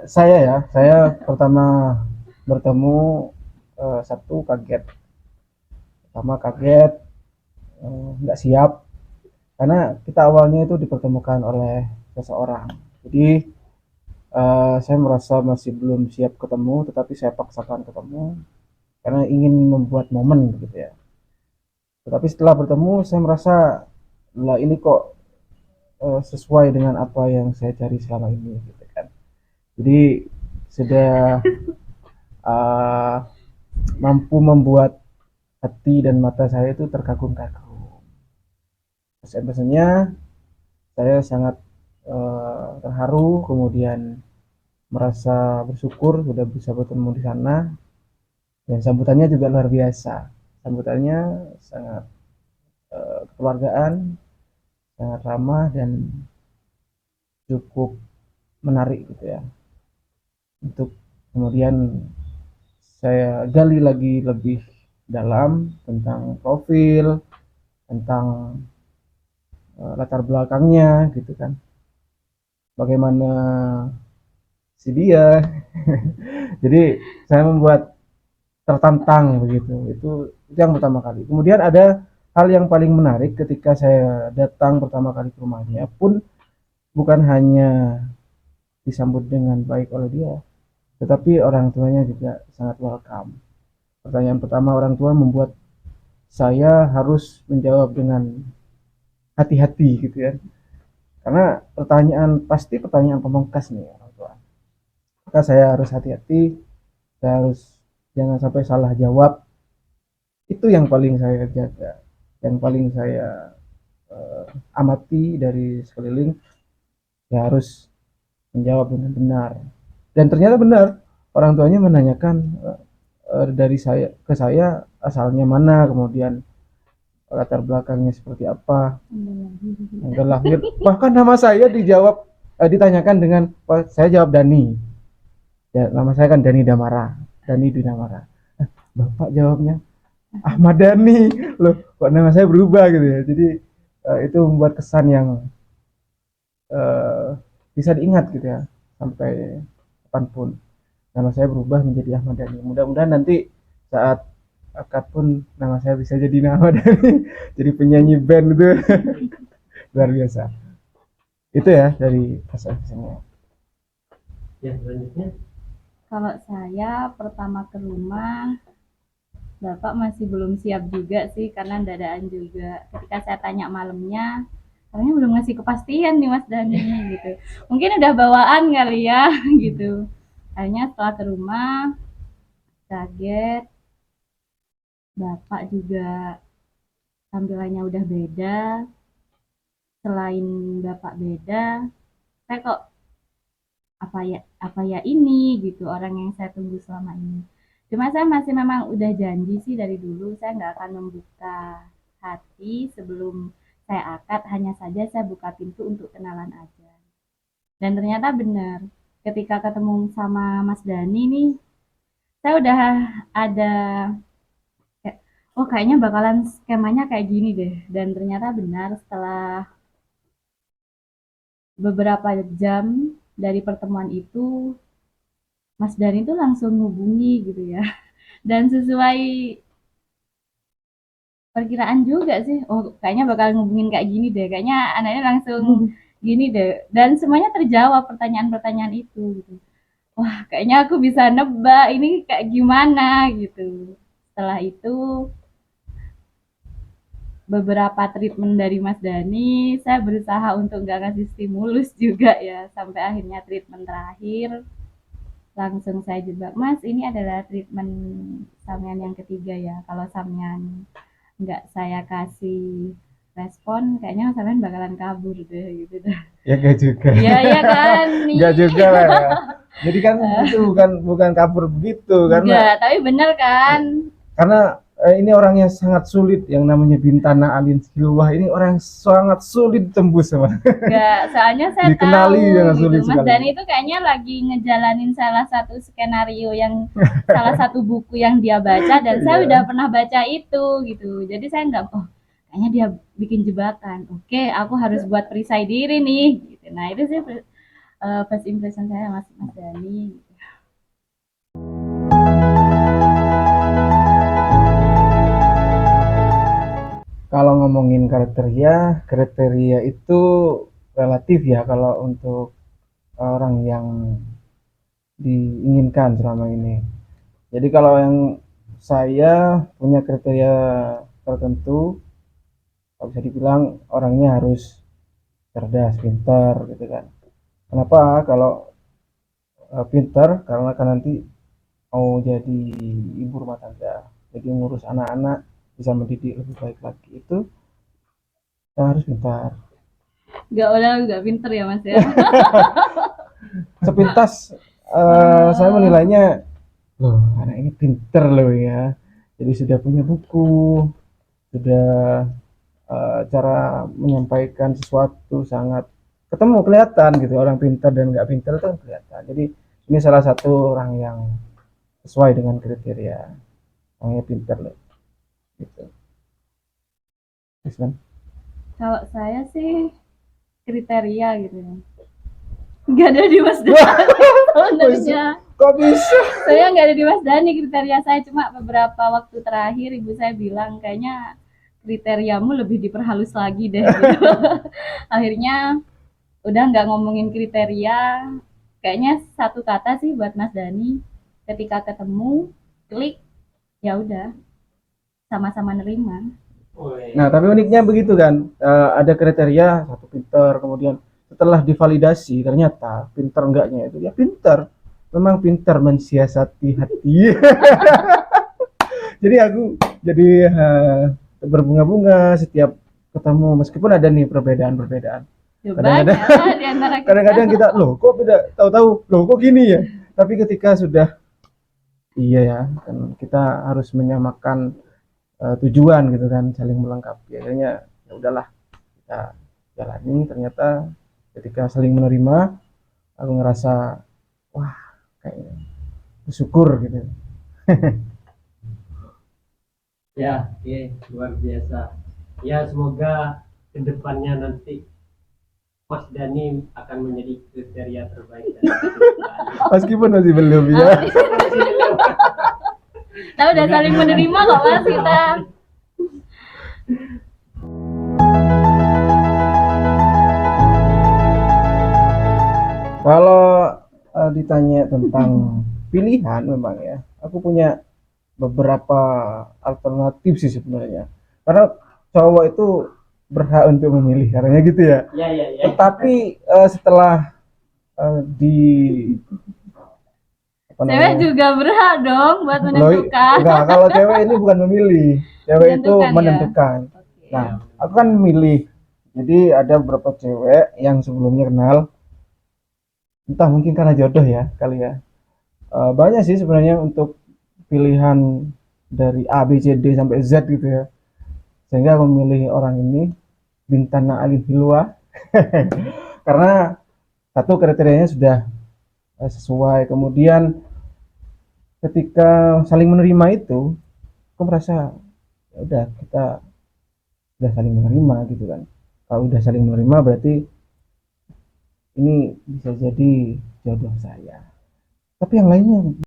saya pertama bertemu, satu kaget, nggak siap karena kita awalnya itu dipertemukan oleh seseorang. Jadi saya merasa masih belum siap ketemu, tetapi saya paksakan ketemu karena ingin membuat momen gitu ya. Tetapi setelah bertemu saya merasa lah ini kok sesuai dengan apa yang saya cari selama ini gitu kan. Jadi sudah uh, mampu membuat hati dan mata saya itu terkagum-kagum. Pesan-pesannya saya sangat terharu, kemudian merasa bersyukur sudah bisa bertemu di sana, dan sambutannya juga luar biasa. Sambutannya sangat kekeluargaan, sangat ramah dan cukup menarik gitu ya. Untuk kemudian saya gali lagi lebih dalam tentang profil, tentang latar belakangnya gitu kan. Bagaimana si dia. Jadi saya membuat tertantang begitu. Itu yang pertama kali. Kemudian ada hal yang paling menarik ketika saya datang pertama kali ke rumahnya pun bukan hanya disambut dengan baik oleh dia, tetapi orang tuanya juga sangat welcome. Pertanyaan pertama orang tua membuat saya harus menjawab dengan hati-hati gitu ya. Karena pertanyaan pemungkas nih orang tua. Maka saya harus hati-hati, saya harus jangan sampai salah jawab. Itu yang paling saya jaga, yang paling saya amati dari sekeliling. Ya harus menjawab dengan benar. Dan ternyata benar, orang tuanya menanyakan dari saya ke saya asalnya mana, kemudian latar belakangnya seperti apa, tanggal lahir. Bahkan nama saya ditanyakan dengan, saya jawab Dani. Ya, nama saya kan Dani Damara, Dani Dinamara. Bapak jawabnya Ahmad Dhani. Loh, kok nama saya berubah gitu ya. Jadi itu membuat kesan yang uh, bisa diingat gitu ya sampai kapanpun. Nama saya berubah menjadi Ahmad Dhani. Mudah-mudahan nanti saat akad pun nama saya bisa jadi nama Dhani, jadi penyanyi band gitu. Luar biasa. Itu ya dari pesan-pesannya. Ya, selanjutnya. Kalau saya pertama ke rumah, Bapak masih belum siap juga sih karena dadaan juga. Ketika saya tanya malamnya, katanya belum ngasih kepastian nih Mas Dani gitu. Mungkin udah bawaan kali ya gitu. Akhirnya setelah ke rumah, kaget. Bapak juga tampilannya udah beda. Selain Bapak beda, saya kok apa ya ini gitu orang yang saya tunggu selama ini. Cuma saya masih memang udah janji sih dari dulu saya nggak akan membuka hati sebelum saya akad, hanya saja saya buka pintu untuk kenalan aja. Dan ternyata benar, ketika ketemu sama Mas Dani nih, saya udah ada kayak, oh kayaknya bakalan skemanya kayak gini deh. Dan ternyata benar setelah beberapa jam dari pertemuan itu, Mas Dani tuh langsung hubungi gitu ya. Dan sesuai perkiraan juga sih, oh kayaknya bakal ngubungin kayak gini deh, kayaknya anaknya langsung gini deh. Dan semuanya terjawab pertanyaan-pertanyaan itu gitu. Wah kayaknya aku bisa nebak ini kayak gimana gitu. Setelah itu beberapa treatment dari Mas Dani, saya berusaha untuk nggak ngasih stimulus juga ya, sampai akhirnya treatment terakhir langsung saya jebak, Mas ini adalah treatment Samyan yang ketiga ya, kalau Samyan nggak saya kasih respon kayaknya Samyan bakalan kabur deh gitu dah. Ya gak juga. Iya iya kan nih. Gak juga lah ya. Jadi kan itu bukan kabur begitu Enggak, tapi bener kan. karena ini orang yang sangat sulit, yang namanya Bintana Alin Silwah ini orang yang sangat sulit tembus sama. Enggak, soalnya saya Dikenali tahu dengan gitu. sulit Mas sekali. Dani itu kayaknya lagi ngejalanin salah satu skenario yang salah satu buku yang dia baca dan saya udah Iya. pernah baca itu gitu. Jadi saya nggak, oh kayaknya dia bikin jebakan. Oke, aku harus buat perisai diri nih. Gitu. Nah itu sih first impression saya Mas Mas Dani. Kalau ngomongin kriteria itu relatif ya kalau untuk orang yang diinginkan selama ini. Jadi kalau yang saya punya kriteria tertentu, kalau bisa dibilang orangnya harus cerdas, pintar gitu kan. Kenapa? Kalau pintar karena kan nanti mau jadi ibu rumah tangga, jadi ngurus anak-anak, bisa mendidik lebih baik lagi itu harus pintar. Nggak pinter ya Mas ya. Sepintas saya menilainya, loh anak ini pinter loh ya. Jadi sudah punya buku, sudah cara menyampaikan sesuatu sangat ketemu kelihatan gitu, orang pintar dan nggak pintar itu kan kelihatan. Jadi ini salah satu orang yang sesuai dengan kriteria orangnya pintar loh gitu. Terus kan Kalau saya sih kriteria gitu ya. Nggak ada di Mas Dani sebenarnya. kok bisa? Saya nggak ada di Mas Dani kriteria saya, cuma beberapa waktu terakhir ibu saya bilang kayaknya kriteriamu lebih diperhalus lagi deh gitu. Akhirnya udah nggak ngomongin kriteria, kayaknya satu kata sih buat Mas Dani, ketika ketemu klik ya udah sama-sama nerima. Nah, tapi uniknya begitu kan, ada kriteria satu pintar, kemudian setelah divalidasi ternyata pintar enggaknya itu ya pintar, memang pintar mensiasati hati. Jadi aku jadi berbunga-bunga setiap ketemu meskipun ada nih perbedaan-perbedaan. Ya, Kadang-kadang banyak lah di antara kita. kadang-kadang kita loh kok beda, tahu-tahu loh kok gini ya. Tapi ketika sudah iya ya, kan kita harus menyamakan tujuan gitu kan, saling melengkapi. Akhirnya ya udahlah kita jalani. Ternyata ketika saling menerima, aku ngerasa wah kayaknya bersyukur gitu. Ya, oke, luar biasa. Ya, semoga kedepannya nanti Mas Dani akan menjadi kriteria terbaik dari Meskipun masih belum ya. Kita udah saling menerima kok Mas kita. Kalau ditanya tentang pilihan memang ya, aku punya beberapa alternatif sih sebenarnya. Karena cowok itu berhak untuk memilih, karena gitu ya. Ya, ya, ya. Tetapi setelah di apa Cewek namanya? juga berhak dong buat Loh, menentukan. enggak, kalau cewek ini bukan memilih, cewek itu Menentukan ya? menentukan. Oke. Nah, aku kan memilih. Jadi ada beberapa cewek yang sebelumnya kenal, entah mungkin karena jodoh ya kali ya. Banyak sih sebenarnya untuk pilihan dari A, B, C, D sampai Z gitu ya. Sehingga aku memilih orang ini, Bintana Alin Hilwa, karena satu kriterianya sudah sesuai. Kemudian ketika saling menerima itu, aku merasa ya udah kita udah saling menerima gitu kan. Kalau udah saling menerima berarti ini bisa jadi jodoh saya. Tapi yang lainnya